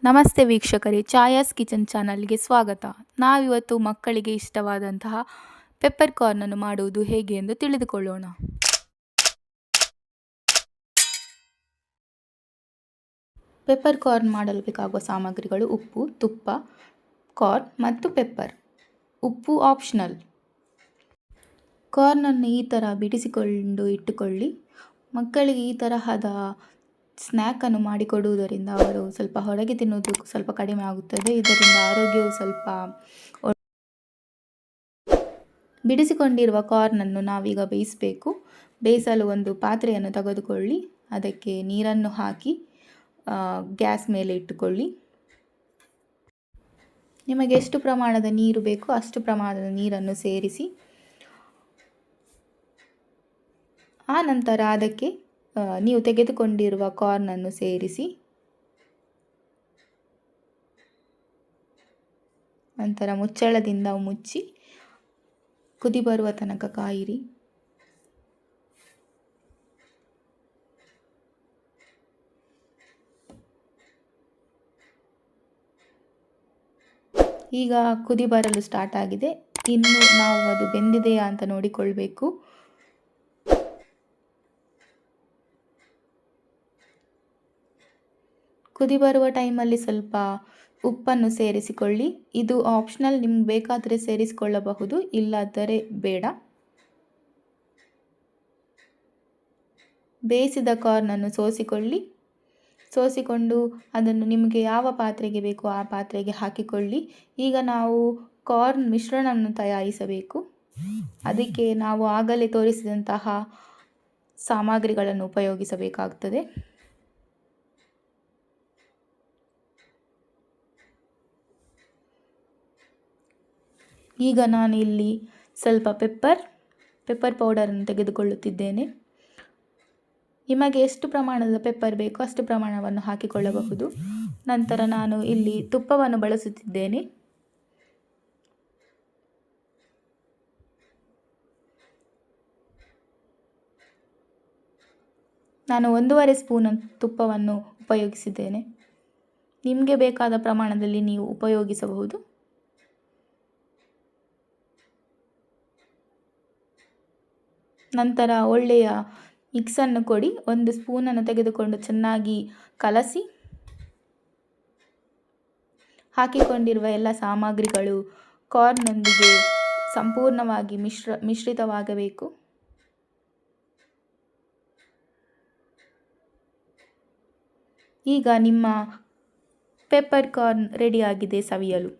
ನಮಸ್ತೆ ವೀಕ್ಷಕರೇ, ಛಾಯಾಸ್ ಕಿಚನ್ ಚಾನಲ್ಗೆ ಸ್ವಾಗತ. ನಾವಿವತ್ತು ಮಕ್ಕಳಿಗೆ ಇಷ್ಟವಾದಂತಹ ಪೆಪ್ಪರ್ ಕಾರ್ನನ್ನು ಮಾಡುವುದು ಹೇಗೆ ಎಂದು ತಿಳಿದುಕೊಳ್ಳೋಣ. ಪೆಪ್ಪರ್ ಕಾರ್ನ್ ಮಾಡಲು ಬೇಕಾಗುವ ಸಾಮಗ್ರಿಗಳು ಉಪ್ಪು, ತುಪ್ಪ, ಕಾರ್ನ್ ಮತ್ತು ಪೆಪ್ಪರ್. ಉಪ್ಪು ಆಪ್ಷನಲ್. ಕಾರ್ನನ್ನು ಈ ಥರ ಬಿಡಿಸಿಕೊಂಡು ಇಟ್ಟುಕೊಳ್ಳಿ. ಮಕ್ಕಳಿಗೆ ಈ ತರಹದ ಸ್ನ್ಯಾಕನ್ನು ಮಾಡಿಕೊಡುವುದರಿಂದ ಅವರು ಸ್ವಲ್ಪ ಹೊರಗೆ ತಿನ್ನುವುದು ಸ್ವಲ್ಪ ಕಡಿಮೆ ಆಗುತ್ತದೆ. ಇದರಿಂದ ಆರೋಗ್ಯವು ಸ್ವಲ್ಪ. ಬಿಡಿಸಿಕೊಂಡಿರುವ ಕಾರ್ನನ್ನು ನಾವೀಗ ಬೇಯಿಸಬೇಕು. ಬೇಯಿಸಲು ಒಂದು ಪಾತ್ರೆಯನ್ನು ತೆಗೆದುಕೊಳ್ಳಿ. ಅದಕ್ಕೆ ನೀರನ್ನು ಹಾಕಿ ಗ್ಯಾಸ್ ಮೇಲೆ ಇಟ್ಟುಕೊಳ್ಳಿ. ನಿಮಗೆ ಎಷ್ಟು ಪ್ರಮಾಣದ ನೀರು ಬೇಕೋ ಅಷ್ಟು ಪ್ರಮಾಣದ ನೀರನ್ನು ಸೇರಿಸಿ ಆ ನಂತರ ಅದಕ್ಕೆ ನೀವು ತೆಗೆದುಕೊಂಡಿರುವ ಕಾರ್ನನ್ನು ಸೇರಿಸಿ ನಂತರ ಮುಚ್ಚಳದಿಂದ ಮುಚ್ಚಿ ಕುದಿ ಬರುವ ತನಕ ಕಾಯಿರಿ. ಈಗ ಕುದಿ ಬರಲು ಸ್ಟಾರ್ಟ್ ಆಗಿದೆ. ಇನ್ನು ನಾವು ಅದು ಬೆಂದಿದೆಯಾ ಅಂತ ನೋಡಿಕೊಳ್ಬೇಕು. ಕುದಿ ಬರುವ ಟೈಮಲ್ಲಿ ಸ್ವಲ್ಪ ಉಪ್ಪನ್ನು ಸೇರಿಸಿಕೊಳ್ಳಿ. ಇದು ಆಪ್ಷನಲ್, ನಿಮ್ಗೆ ಬೇಕಾದರೆ ಸೇರಿಸಿಕೊಳ್ಳಬಹುದು, ಇಲ್ಲಾದರೆ ಬೇಡ. ಬೇಯಿಸಿದ ಕಾರ್ನನ್ನು ಸೋಸಿಕೊಂಡು ಅದನ್ನು ನಿಮಗೆ ಯಾವ ಪಾತ್ರೆಗೆ ಬೇಕೋ ಆ ಪಾತ್ರೆಗೆ ಹಾಕಿಕೊಳ್ಳಿ. ಈಗ ನಾವು ಕಾರ್ನ್ ಮಿಶ್ರಣವನ್ನು ತಯಾರಿಸಬೇಕು. ಅದಕ್ಕೆ ನಾವು ಆಗಲೇ ತೋರಿಸಿದಂತಹ ಸಾಮಗ್ರಿಗಳನ್ನು ಉಪಯೋಗಿಸಬೇಕಾಗುತ್ತದೆ. ಈಗ ನಾನು ಇಲ್ಲಿ ಸ್ವಲ್ಪ ಪೆಪ್ಪರ್ ಪೌಡರನ್ನು ತೆಗೆದುಕೊಳ್ಳುತ್ತಿದ್ದೇನೆ. ನಿಮಗೆ ಎಷ್ಟು ಪ್ರಮಾಣದ ಪೆಪ್ಪರ್ ಬೇಕೋ ಅಷ್ಟು ಪ್ರಮಾಣವನ್ನು ಹಾಕಿಕೊಳ್ಳಬಹುದು. ನಂತರ ನಾನು ಇಲ್ಲಿ ತುಪ್ಪವನ್ನು ಬಳಸುತ್ತಿದ್ದೇನೆ. ನಾನು 1.5 ಸ್ಪೂನ್ ತುಪ್ಪವನ್ನು ಉಪಯೋಗಿಸಿದ್ದೇನೆ. ನಿಮಗೆ ಬೇಕಾದ ಪ್ರಮಾಣದಲ್ಲಿ ನೀವು ಉಪಯೋಗಿಸಬಹುದು. ನಂತರ ಒಳ್ಳೆಯ ಮಿಕ್ಸನ್ನು ಕೊಡಿ. 1 ಸ್ಪೂನನ್ನು ತೆಗೆದುಕೊಂಡು ಚೆನ್ನಾಗಿ ಕಲಸಿ ಹಾಕಿಕೊಂಡಿರುವ ಎಲ್ಲ ಸಾಮಗ್ರಿಗಳು ಕಾರ್ನ್ನೊಂದಿಗೆ ಸಂಪೂರ್ಣವಾಗಿ ಮಿಶ್ರಿತವಾಗಬೇಕು. ಈಗ ನಿಮ್ಮ ಪೆಪ್ಪರ್ ಕಾರ್ನ್ ರೆಡಿಯಾಗಿದೆ ಸವಿಯಲು.